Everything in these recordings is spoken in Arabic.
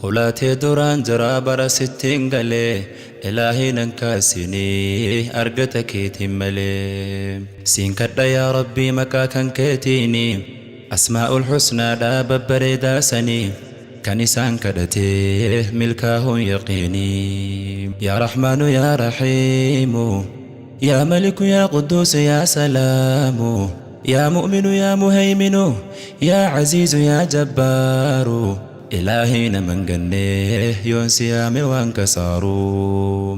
هلاتي دوران جرابر ستين قلي إلهي ننكاسيني أرقتك تملي سين كدا يا ربي مكاكا كيتيني أسماء الحسنى داب بريدا سني كنسان كدتي ملكاه يقيني يا رحمن يا رحيم يا ملك يا قدوس يا سلام يا مؤمن يا مهيمن يا عزيز يا جبار إلهينا من قنيه ينسيام وانكسارو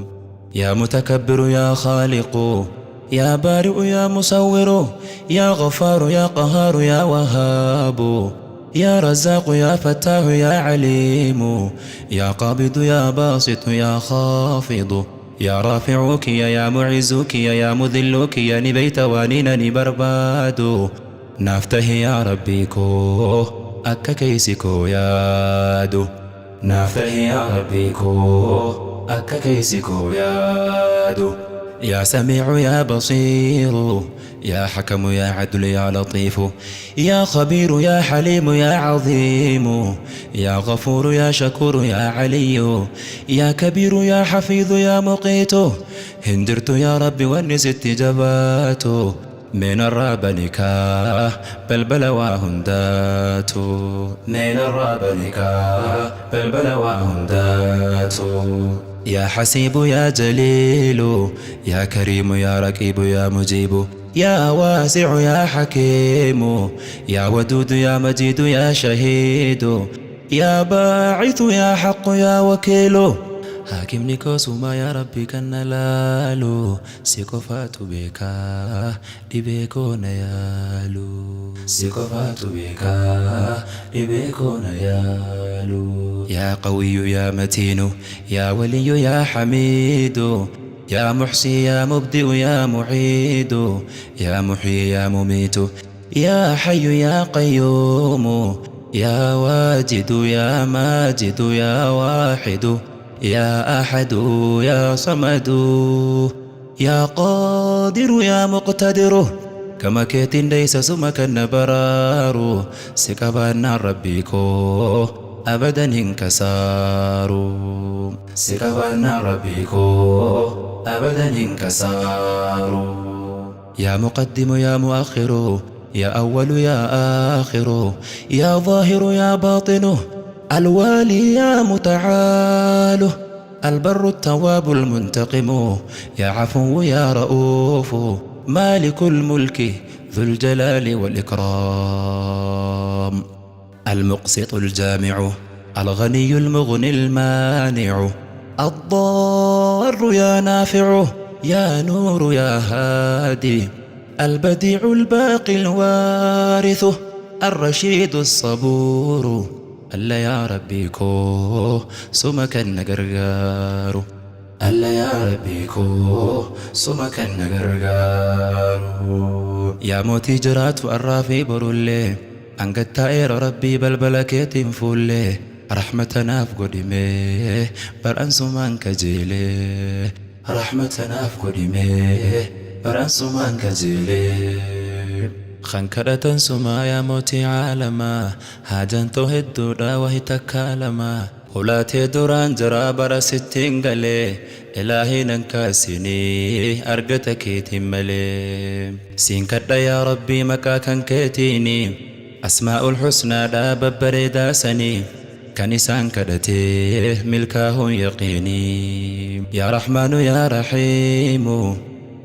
يا متكبر يا خالق يا بارئ يا مصور يا غفار يا قهار يا وهاب يا رزاق يا فتاه يا عليم يا قابض يا باسط يا خافض يا رافعك يا معزك يا مذلك يا نبيت وانينني برباد نافته يا ربيكو أكا كيسكو يادو نافته يا ربيكو أكا كيسكو يادو يا سميع يا بصير يا حكم يا عدل يا لطيف يا خبير يا حليم يا عظيم يا غفور يا شكور يا علي يا كبير يا حفيظ يا مقيت هندرت يا رب ونست جبات من الراب نكاه بلبل وهندات من الراب نكاه بلبل وهندات يا حسيب يا جليل يا كريم يا رقيب يا مجيب يا واسع يا حكيم يا ودود يا مجيد يا شهيد يا باعث يا حق يا وكيل حاكم نكوسما يا ربي كنلالو سيكوفات بيكا دبيكو نيالو سيكوفات بيكا دبيكو نيالو يا قوي يا متين يا ولي يا حميد يا محصي يا مبدئ يا معيد يا محيي يا مميت يا حي يا قيوم يا واجد يا ماجد يا واحد يا أحد يا صمد يا قادر يا مقتدر كما كيتين ليس سمك النبرار سكبنا ربيكو أبدا انكسار سكبنا ربيكو أبدا انكسار يا مقدم يا مؤخر يا أول يا آخر يا ظاهر يا باطن الوالي يا متعال البر التواب المنتقم يا عفو يا رؤوف مالك الملك ذو الجلال والإكرام المقسط الجامع الغني المغني المانع الضار يا نافع يا نور يا هادي البديع الباقي الوارث الرشيد الصبور ألا يا ربيكو سمك النقرقار ألا يا ربيكو سمك النقرقار يا موتي جرات والرافي برولي أنقد تائر ربي بلبلكيت فولي رحمتنا في قدمي برأنسو من كجيلي رحمتنا في قدمي برأنسو من كجيلي خنكرة سما يا موتي عالما هاجن تهدو دا وهي تكالما هلاتي دوران جرابر ستين قلي إلهي ننكاسيني أرقتك تملي سين كدا يا ربي مكاكا كيتيني أسماء الحسنى داب بريدا سني كنسان كدتي ملكاه يقيني يا رحمن يا رحيم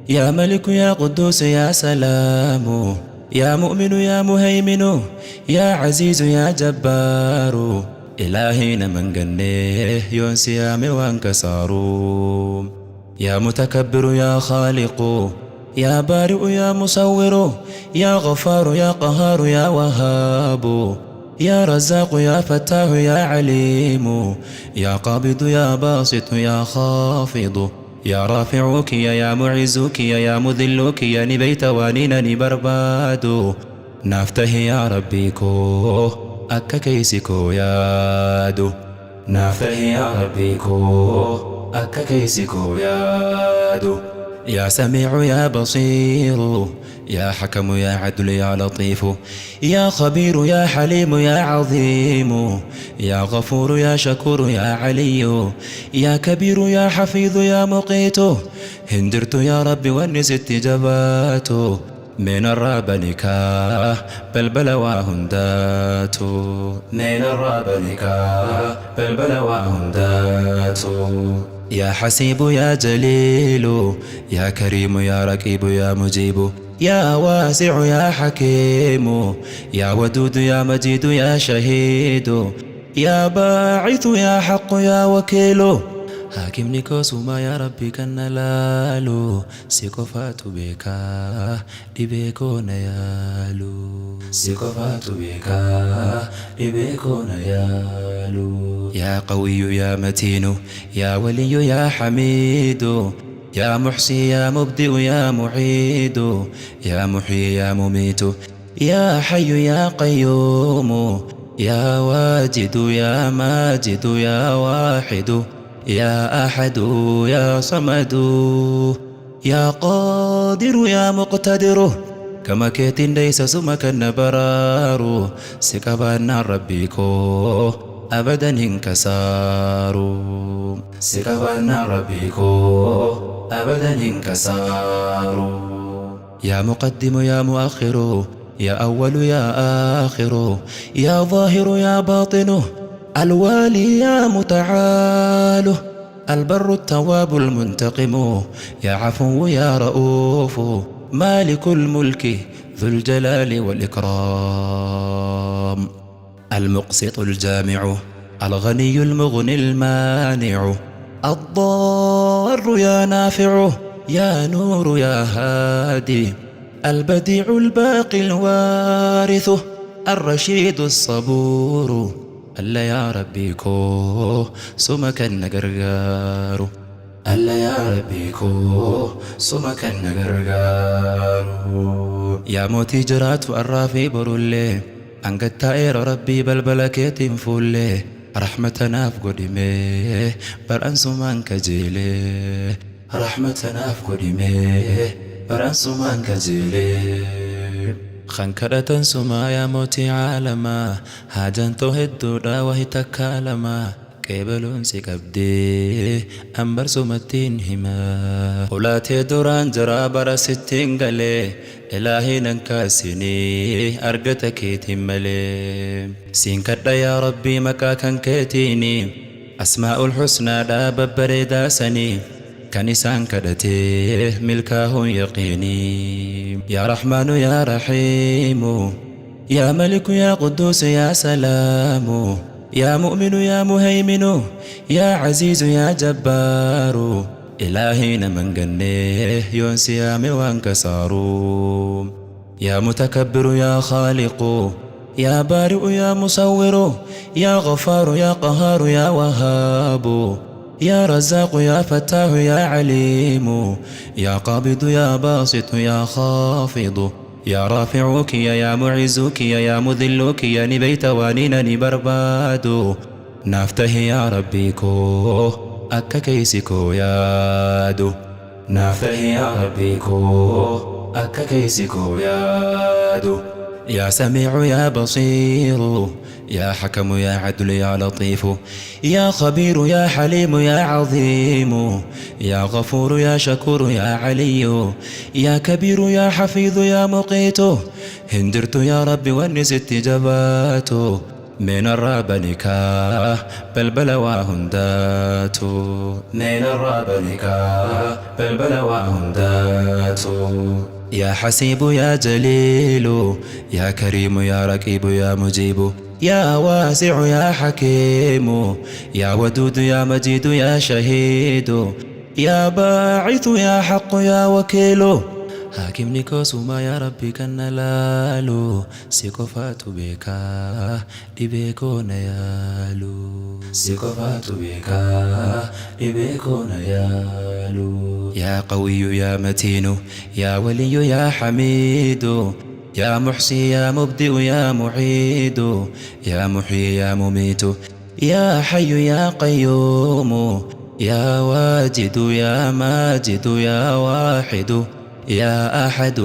يا ملك يا قدوس يا سلام يا مؤمن يا مهيمن يا عزيز يا جبار إلهينا من قنيه ينسيام وانكسارو يا متكبر يا خالق يا بارئ يا مصور يا غفار يا قهار يا وهاب يا رزاق يا فتاه يا عليم يا قابض يا باسط يا خافض يا رافعك يا معزك يا مذلك يا نبيت وانينني برباد نافته يا ربيكو أكا كيسكو يادو نافته يا ربيكو أكا كيسكو يادو يا سميع يا بصير يا حكم يا عدل يا لطيف يا خبير يا حليم يا عظيم يا غفور يا شكور يا علي يا كبير يا حفيظ يا مقيت هندرت يا رب ونست جبات من الراب نكاه بلبل وهندات من الراب نكاه بلبل وهندات يا حسيب يا جليل يا كريم يا رقيب يا مجيب يا واسع يا حكيم يا ودود يا مجيد يا شهيد يا باعث يا حق يا وكيل حاكمني كوسما يا ربي كن لالو سيكوفات بيكا ديبيكون يالو سيكوفات بيكا ديبيكون يالو يا قوي يا متين يا ولي يا حميد يا محصي يا مبدئ يا معيد يا محيي يا مميت يا حي يا قيوم يا واجد يا ماجد يا واحد يا أحد يا صمد يا قادر يا مقتدر كما كيتين ليس سمك النبرار سكبان ربيكو أبدا انكسار سكبان ربيكو أبدا انكسار يا مقدم يا مؤخر يا أول يا آخر يا ظاهر يا باطن الوالي يا متعال البر التواب المنتقم يا عفو يا رؤوف مالك الملك ذو الجلال والإكرام المقسط الجامع الغني المغني المانع الضار يا نافع يا نور يا هادي البديع الباقي الوارث الرشيد الصبور ألا يا ربيكو سمك النقرقار ألا يا ربيكو سمك النقرقار يا موتي جرات والرافي برولي أنقد تائر ربي بلبلكيت فولي رحمتنا في قدمي برأنس من كجيلي رحمتنا في قدمي برأنس من كجيلي خنكرة سما يا موتي عالما هاجن تهدو دا وهي تكالما قبلون سيكبدي أمبر سمتين هما قلاتي دوران جرابر ستين غلي إلهي ننكاسيني أرغتك تملي سينكد يا ربي مكاكا كيتيني أسماء الحسنى دا ببريدا سني كنسان كدتي ملكاه يقيني يا رحمن يا رحيم يا ملك يا قدوس يا سلام يا مؤمن يا مهيمن يا عزيز يا جبار إلهينا من قنيه يونسي يا وانكسارو يا متكبر يا خالق يا بارئ يا مصور يا غفار يا قهار يا وهاب يا رزاق يا فتاه يا عليم يا قابض يا باسط يا خافض يا رافعك يا معزك يا مذلك يا نبيت وانينني برباد نافته يا ربيكو أكا كيسكو يادو نافته يا ربيكو أكا كيسكو يادو يا سميع يا بصير يا حكم يا عدل يا لطيف يا خبير يا حليم يا عظيم يا غفور يا شكور يا علي يا كبير يا حفيظ يا مقيت هندرت يا رب ونست جبات من الراب نكاه بلبل وهندات من الراب نكاه بلبل وهندات يا حسيب يا جليل يا كريم يا رقيب يا مجيب يا واسع يا حكيم يا ودود يا مجيد يا شهيد يا باعث يا حق يا وكيل حاكمني كوسما يا ربي كن لالو سيكوفات بيكا ديبيكون يالو سيكوفات بيكا ديبيكون يالو يا قوي يا متين يا ولي يا حميد يا محصي يا مبدئ يا معيد يا محيي يا مميت يا حي يا قيوم يا واجد يا ماجد يا واحد يا أحد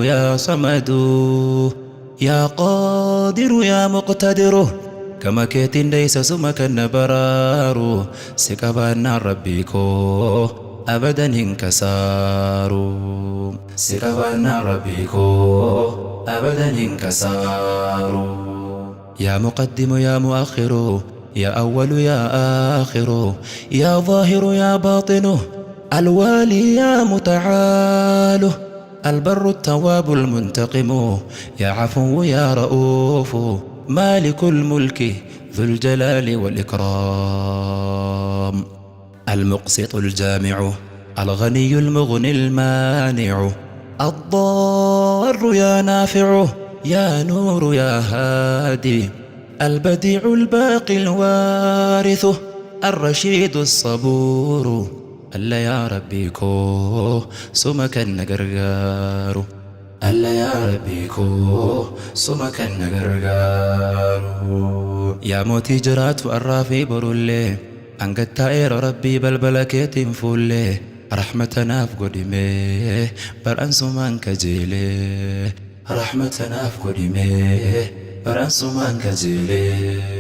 يا صمد يا قادر يا مقتدر كما كيتين ليس سمك النبرار سكبنا ربيكو أبدا انكسار سكبنا ربيكو أبدا انكسار يا مقدم يا مؤخر يا أول يا آخر يا ظاهر يا باطن الوالي يا متعال البر التواب المنتقم يا عفو يا رؤوف مالك الملك ذو الجلال والإكرام المقسط الجامع الغني المغني المانع الضار يا نافع يا نور يا هادي البديع الباقي الوارث الرشيد الصبور ألا يا ربيكو سمك النقرقار ألا يا ربيكو سمك النقرقار يا موتي جرات وأرافي برولي أنقد تائر ربي بلبلكيت فولي رحمتنا في قدمي برأنس من كجيلي رحمتنا في قدمي برأنس من كجيلي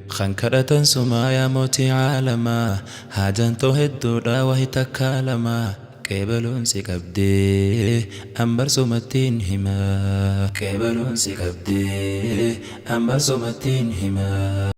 خنكرة سما يا موتي عالما هاجن تهدو وهي تكالما كيبلون سكبدي أمبر سمتين هما كيبلون سكبدي أمبر سمتين هما